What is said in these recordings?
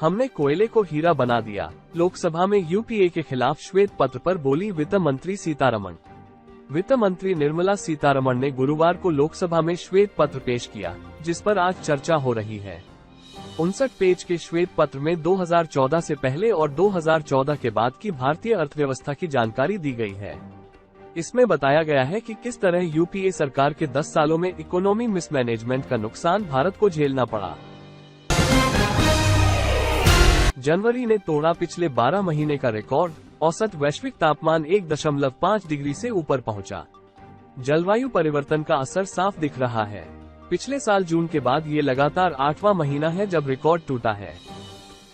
हमने कोयले को हीरा बना दिया। लोकसभा में यूपीए के खिलाफ श्वेत पत्र पर बोली वित्त मंत्री सीतारमण। वित्त मंत्री निर्मला सीतारमण ने गुरुवार को लोकसभा में श्वेत पत्र पेश किया, जिस पर आज चर्चा हो रही है। 59 पेज के श्वेत पत्र में 2014 से पहले और 2014 के बाद की भारतीय अर्थव्यवस्था की जानकारी दी गई है। इसमें बताया गया है कि किस तरह यूपीए सरकार के 10 सालों में इकोनॉमी मिसमैनेजमेंट का नुकसान भारत को झेलना पड़ा। जनवरी ने तोड़ा पिछले 12 महीने का रिकॉर्ड, औसत वैश्विक तापमान 1.5 डिग्री से ऊपर पहुंचा। जलवायु परिवर्तन का असर साफ दिख रहा है। पिछले साल जून के बाद ये लगातार 8वां महीना है जब रिकॉर्ड टूटा है।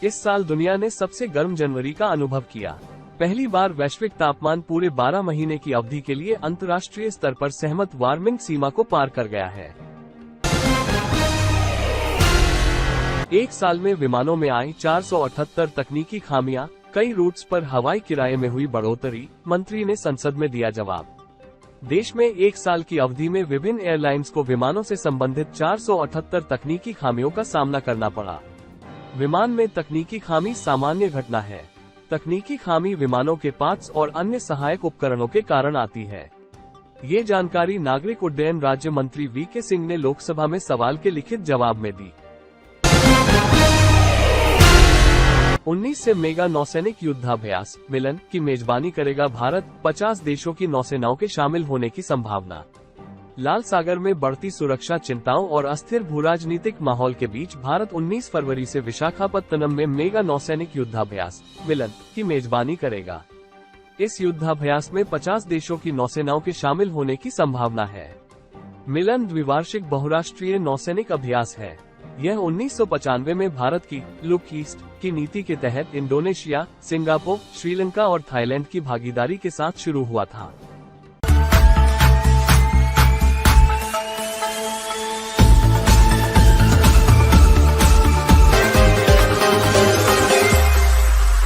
इस साल दुनिया ने सबसे गर्म जनवरी का अनुभव किया। पहली बार वैश्विक तापमान पूरे 12 महीने की अवधि के लिए अंतर्राष्ट्रीय स्तर पर सहमत वार्मिंग सीमा को पार कर गया है। एक साल में विमानों में आई 478 तकनीकी खामियां, कई रूट्स पर हवाई किराए में हुई बढ़ोतरी, मंत्री ने संसद में दिया जवाब। देश में एक साल की अवधि में विभिन्न एयरलाइंस को विमानों से संबंधित 478 तकनीकी खामियों का सामना करना पड़ा। विमान में तकनीकी खामी सामान्य घटना है। तकनीकी खामी विमानों के पार्ट्स और अन्य सहायक उपकरणों के कारण आती है। ये जानकारी नागरिक उड्डयन राज्य मंत्री वीके सिंह ने लोकसभा में सवाल के लिखित जवाब में दी। 19 से मेगा नौसैनिक युद्धाभ्यास मिलन की मेजबानी करेगा भारत, 50 देशों की नौसेनाओं के शामिल होने की संभावना। लाल सागर में बढ़ती सुरक्षा चिंताओं और अस्थिर भूराजनीतिक माहौल के बीच भारत 19 फरवरी से विशाखापत्तनम में मेगा नौसैनिक युद्धाभ्यास मिलन की मेजबानी करेगा। इस युद्धाभ्यास में 50 देशों की नौसेनाओं के शामिल होने की संभावना है। मिलन द्विवार्षिक बहुराष्ट्रीय नौसैनिक अभ्यास है। यह 1995 में भारत की लुक ईस्ट की नीति के तहत इंडोनेशिया, सिंगापुर, श्रीलंका और थाईलैंड की भागीदारी के साथ शुरू हुआ था।